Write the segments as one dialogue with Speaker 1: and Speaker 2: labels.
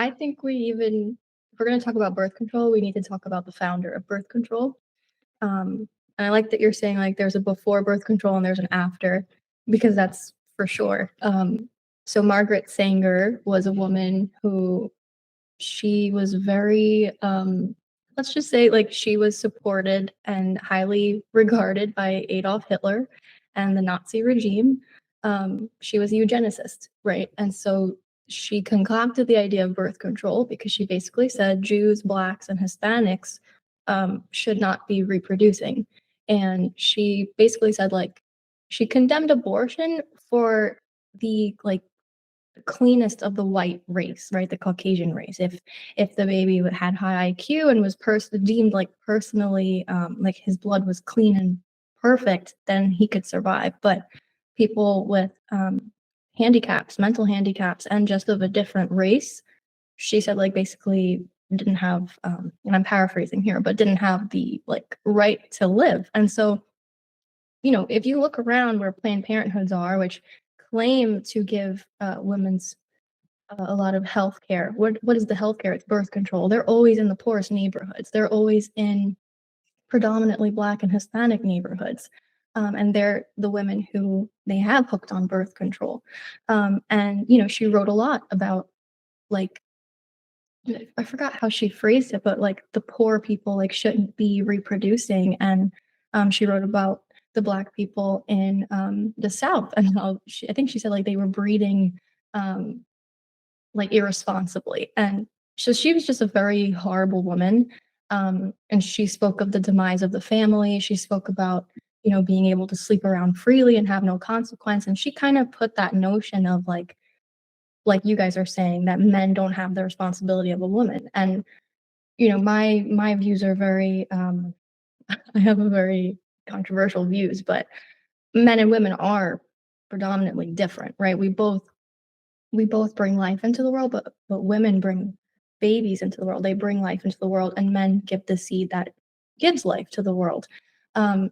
Speaker 1: I think if we're going to talk about birth control, we need to talk about the founder of birth control. And I like that you're saying like there's a before birth control and there's an after, because that's for sure. So Margaret Sanger was a woman who she was very, let's just say, like she was supported and highly regarded by Adolf Hitler and the Nazi regime. She was a eugenicist, right? And so she concocted the idea of birth control because she basically said Jews, Blacks, and Hispanics should not be reproducing. And she basically said, like, she condemned abortion for the like cleanest of the white race, right? The Caucasian race. If the baby had high IQ and was deemed like personally, like his blood was clean and perfect, then he could survive. But people with handicaps, mental handicaps, and just of a different race, she said, like, basically didn't have, and I'm paraphrasing here, but didn't have the like right to live. And so, if you look around where Planned Parenthoods are, which claim to give women's a lot of health care. What is the health care? It's birth control. They're always in the poorest neighborhoods. They're always in predominantly Black and Hispanic neighborhoods. And they're the women who they have hooked on birth control. And, she wrote a lot about, like, I forgot how she phrased it, but like the poor people like shouldn't be reproducing. And she wrote about the Black people in the South and how I think she said like they were breeding like irresponsibly. And so she was just a very horrible woman. And she spoke of the demise of the family. She spoke about, being able to sleep around freely and have no consequence. And she kind of put that notion of like you guys are saying, that men don't have the responsibility of a woman. And, my views are very, I have a very controversial views, but men and women are predominantly different, right? We both bring life into the world, but women bring babies into the world. They bring life into the world, and men give the seed that gives life to the world. Um,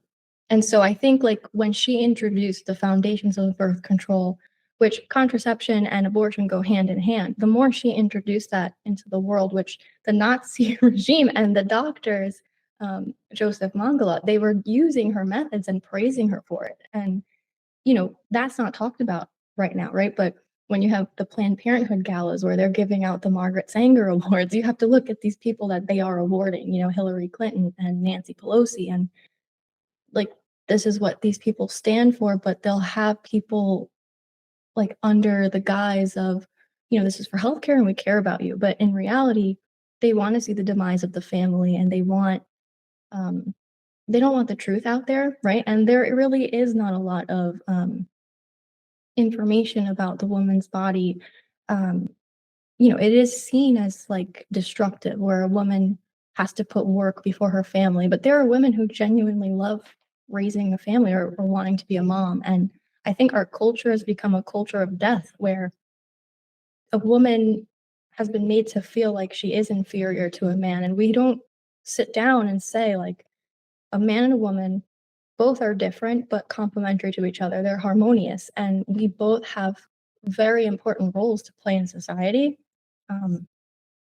Speaker 1: and so I think like when she introduced the foundations of birth control, which contraception and abortion go hand in hand, the more she introduced that into the world, which the Nazi regime and the doctors, Joseph Mengele, they were using her methods and praising her for it. And that's not talked about right now, right? But when you have the Planned Parenthood galas where they're giving out the Margaret Sanger Awards, you have to look at these people that they are awarding, Hillary Clinton and Nancy Pelosi. And like, this is what these people stand for, but they'll have people like under the guise of, this is for healthcare and we care about you. But in reality, they want to see the demise of the family, and they don't want the truth out there, right? And there really is not a lot of information about the woman's body. um it is seen as like destructive, where a woman has to put work before her family, but there are women who genuinely love raising a family, or wanting to be a mom. And I think our culture has become a culture of death, where a woman has been made to feel like she is inferior to a man, and we don't sit down and say like a man and a woman both are different but complementary to each other. They're harmonious, and we both have very important roles to play in society. Um,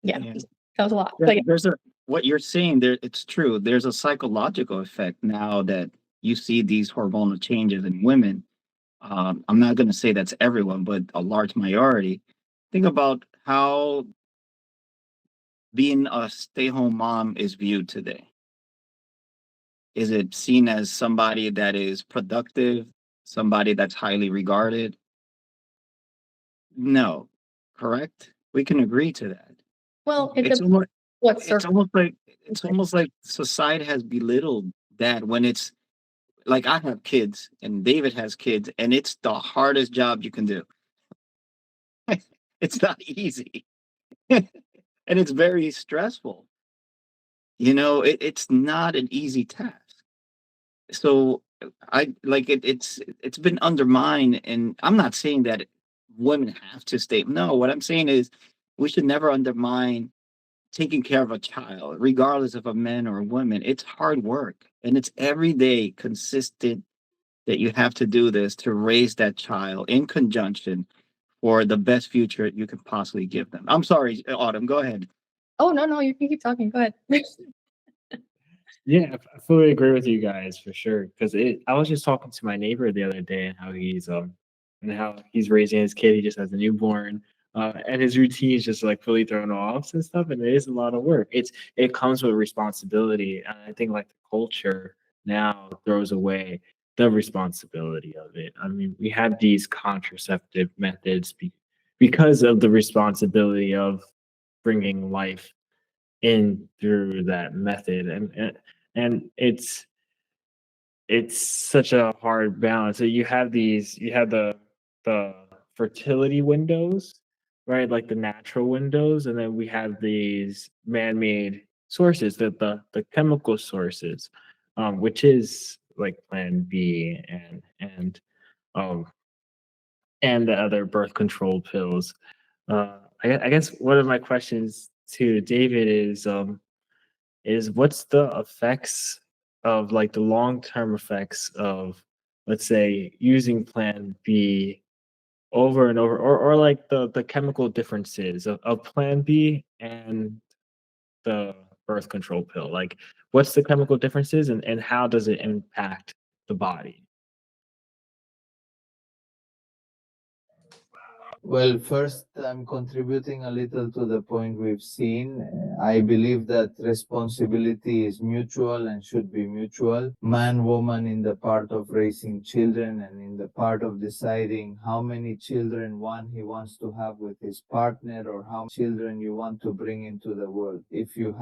Speaker 1: yeah,
Speaker 2: Yeah.
Speaker 1: that was a lot.
Speaker 2: There-
Speaker 1: But yeah,
Speaker 2: There's a what you're saying there, it's true. There's a psychological effect now that you see these hormonal changes in women. I'm not going to say that's everyone, but a large minority. Think about how being a stay-home mom is viewed today. Is it seen as somebody that is productive, somebody that's highly regarded? No, correct? We can agree to that.
Speaker 1: well, it
Speaker 2: It's
Speaker 1: depends
Speaker 2: almost
Speaker 1: what
Speaker 2: it's
Speaker 1: circle.
Speaker 2: almost like it's almost like society has belittled that when it's like I have kids and David has kids and it's the hardest job you can do. It's not easy. And it's very stressful. It's not an easy task. So I like it's been undermined, and I'm not saying that women have to stay. No, what I'm saying is we should never undermine taking care of a child, regardless of a man or a woman. It's hard work, and it's every day consistent that you have to do this to raise that child in conjunction for the best future you can possibly give them. I'm sorry, Autumn, go ahead.
Speaker 1: Oh, no, you can keep talking. Go ahead.
Speaker 3: Yeah, I fully agree with you guys for sure. Because I was just talking to my neighbor the other day and how he's raising his kid. He just has a newborn, and his routine is just like fully thrown off and stuff. And it is a lot of work. It comes with responsibility. And I think like the culture now throws away the responsibility of it. I mean, we have these contraceptive methods because of the responsibility of bringing life in through that method, and it's such a hard balance. So you have the fertility windows, right? Like the natural windows, and then we have these man-made sources, the chemical sources, which is like Plan B um and the other birth control pills. I guess one of my questions to David is what's the effects of like the long term effects of, let's say, using Plan B over and over, or like the chemical differences of Plan B and the birth control pill. Like, what's the chemical differences, and how does it impact the body?
Speaker 4: Well, first, I'm contributing a little to the point we've seen. I believe that responsibility is mutual and should be mutual. Man, woman, in the part of raising children and in the part of deciding how many children one he wants to have with his partner or how many children you want to bring into the world. If you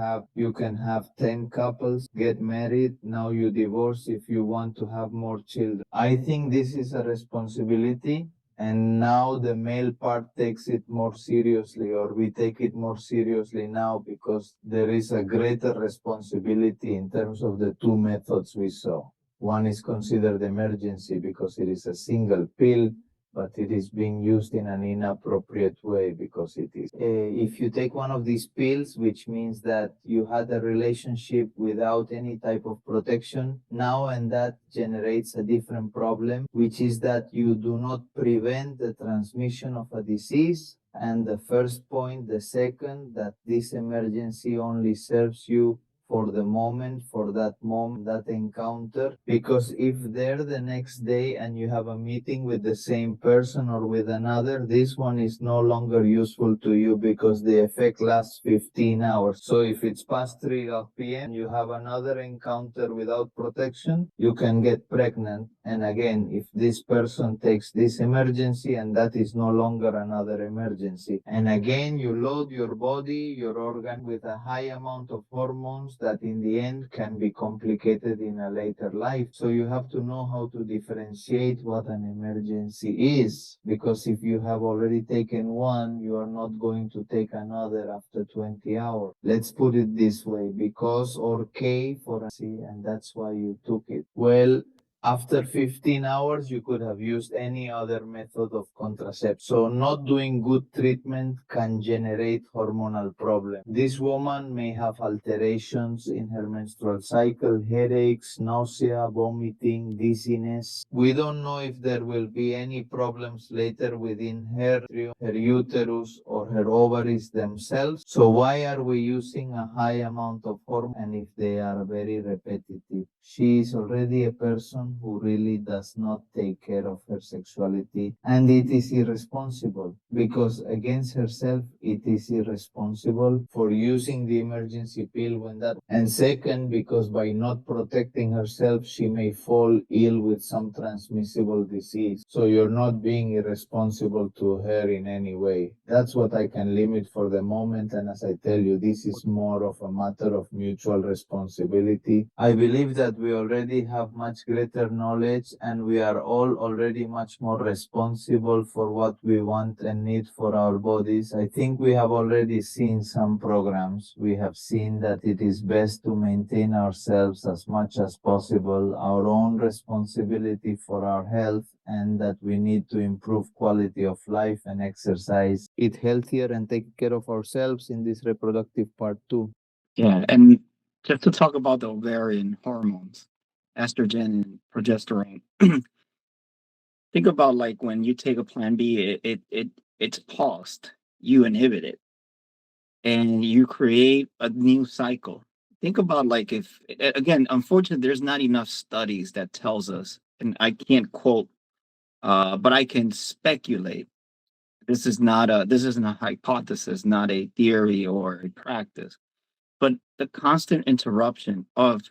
Speaker 4: can have 10 couples, get married, now you divorce if you want to have more children. I think this is a responsibility, and now the male part takes it more seriously, or we take it more seriously now because there is a greater responsibility in terms of the two methods we saw. One is considered emergency because it is a single pill, but it is being used in an inappropriate way because it is. If you take one of these pills, which means that you had a relationship without any type of protection, now and that generates a different problem, which is that you do not prevent the transmission of a disease. And the first point, the second, that this emergency only serves you for the moment, for that moment, that encounter. Because if there the next day and you have a meeting with the same person or with another, this one is no longer useful to you because the effect lasts 15 hours. So if it's past 3 p.m. and you have another encounter without protection, you can get pregnant. And again, if this person takes this emergency and that is no longer another emergency. And again, you load your body, your organ with a high amount of hormones that in the end can be complicated in a later life. So you have to know how to differentiate what an emergency is, because if you have already taken one, you are not going to take another after 20 hours. Let's put it this way, because or K for a C, and that's why you took it. Well, after 15 hours, you could have used any other method of contraception. So not doing good treatment can generate hormonal problems. This woman may have alterations in her menstrual cycle, headaches, nausea, vomiting, dizziness. We don't know if there will be any problems later within her uterus or her ovaries themselves. So why are we using a high amount of hormone, and if they are very repetitive? She is already a person who really does not take care of her sexuality, and it is irresponsible, because against herself it is irresponsible for using the emergency pill when that, and second, because by not protecting herself she may fall ill with some transmissible disease. So you're not being irresponsible to her in any way. That's what I can limit for the moment, and as I tell you, this is more of a matter of mutual responsibility. I believe that we already have much greater knowledge, and we are all already much more responsible for what we want and need for our bodies. I think we have already seen some programs. We have seen that it is best to maintain ourselves as much as possible, our own responsibility for our health, and that we need to improve quality of life and exercise, eat healthier, and take care of ourselves in this reproductive part too.
Speaker 2: Yeah, and just to talk about the ovarian hormones, estrogen and progesterone. Think about like when you take a Plan B, it it's paused. You inhibit it, and you create a new cycle. Think about, like, if again, unfortunately, there's not enough studies that tells us, and I can't quote, but I can speculate. This isn't a hypothesis, not a theory or a practice, but the constant interruption of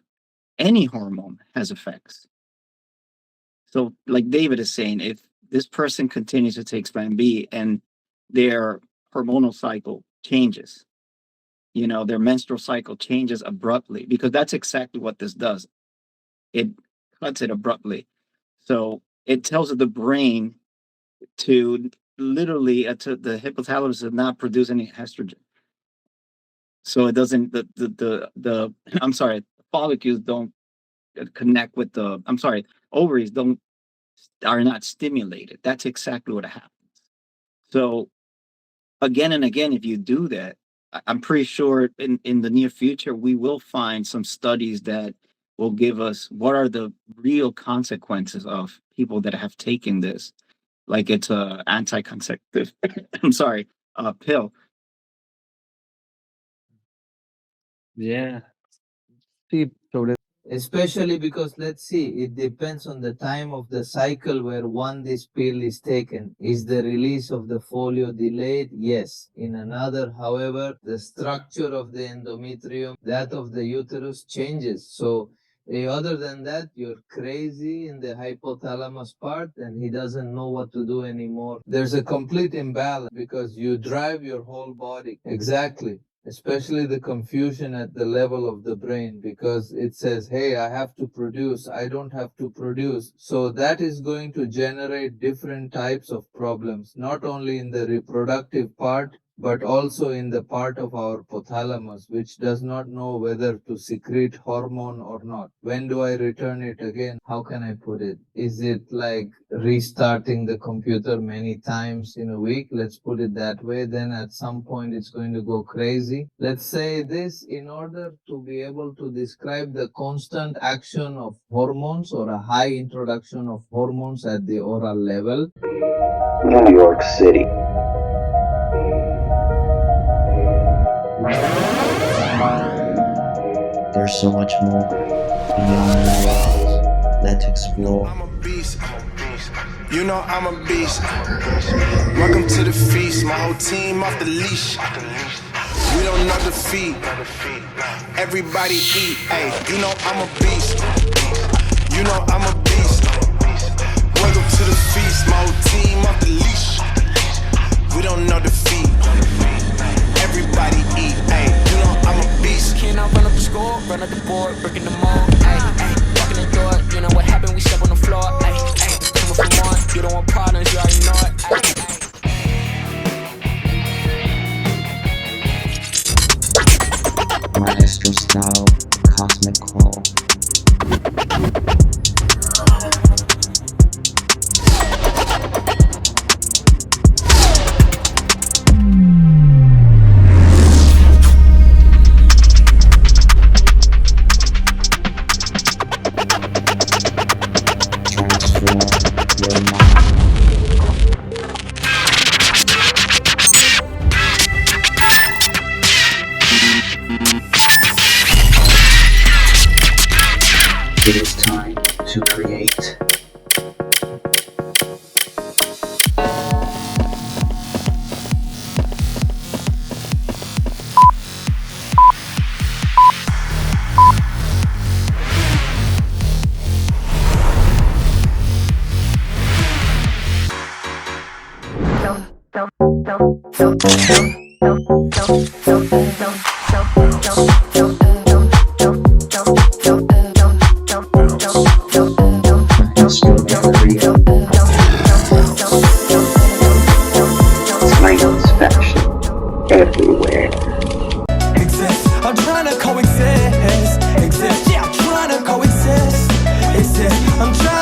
Speaker 2: any hormone has effects. So, like David is saying, if this person continues to take Plan B and their hormonal cycle changes, their menstrual cycle changes abruptly, because that's exactly what this does. It cuts it abruptly. So it tells the brain to literally, to the hypothalamus to not produce any estrogen. So it doesn't, the I'm sorry, follicles don't connect with ovaries are not stimulated. That's exactly what happens. So again and again, if you do that, I'm pretty sure in the near future, we will find some studies that will give us what are the real consequences of people that have taken this, like it's a anti-conceptive, pill.
Speaker 3: Yeah.
Speaker 5: Sí, sobre
Speaker 4: Especially because, let's see, it depends on the time of the cycle where this pill is taken. Is the release of the folio delayed? Yes. In another, however, the structure of the endometrium, that of the uterus, changes. So other than that, you're crazy in the hypothalamus part, and he doesn't know what to do anymore. There's a complete imbalance because you drive your whole body. Exactly. Especially the confusion at the level of the brain, because it says, hey, I have to produce, I don't have to produce. So that is going to generate different types of problems, not only in the reproductive part, but also in the part of our hypothalamus, which does not know whether to secrete hormone or not. When do I return it again? How can I put it? Is it like restarting the computer many times in a week? Let's put it that way. Then at some point it's going to go crazy. Let's say this in order to be able to describe the constant action of hormones or a high introduction of hormones at the oral level.
Speaker 6: New York City.
Speaker 7: There's so much more beyond the walls. Let's explore.
Speaker 8: I'm a beast. You know I'm a beast. Welcome to the feast. My whole team off the leash. We don't know defeat. Everybody eat. Hey, you know I'm a beast. You know I'm a beast. Welcome to the feast. My whole team off the leash. We don't know defeat. Everybody eat. Hey, you know I'm a beast.
Speaker 9: Can I run up the score, run up the board, breaking them all? Ay, ay, walking the door, you know what happened? We step on the floor. Ay, ay, coming from one, you don't want problems, you already know it. Ay, ay.
Speaker 7: Maestro style, cosmic call. It is time to create. Everywhere.
Speaker 9: Exist. I'm trying to coexist. Exist. Yeah, I'm trying to coexist. Exist. I'm trying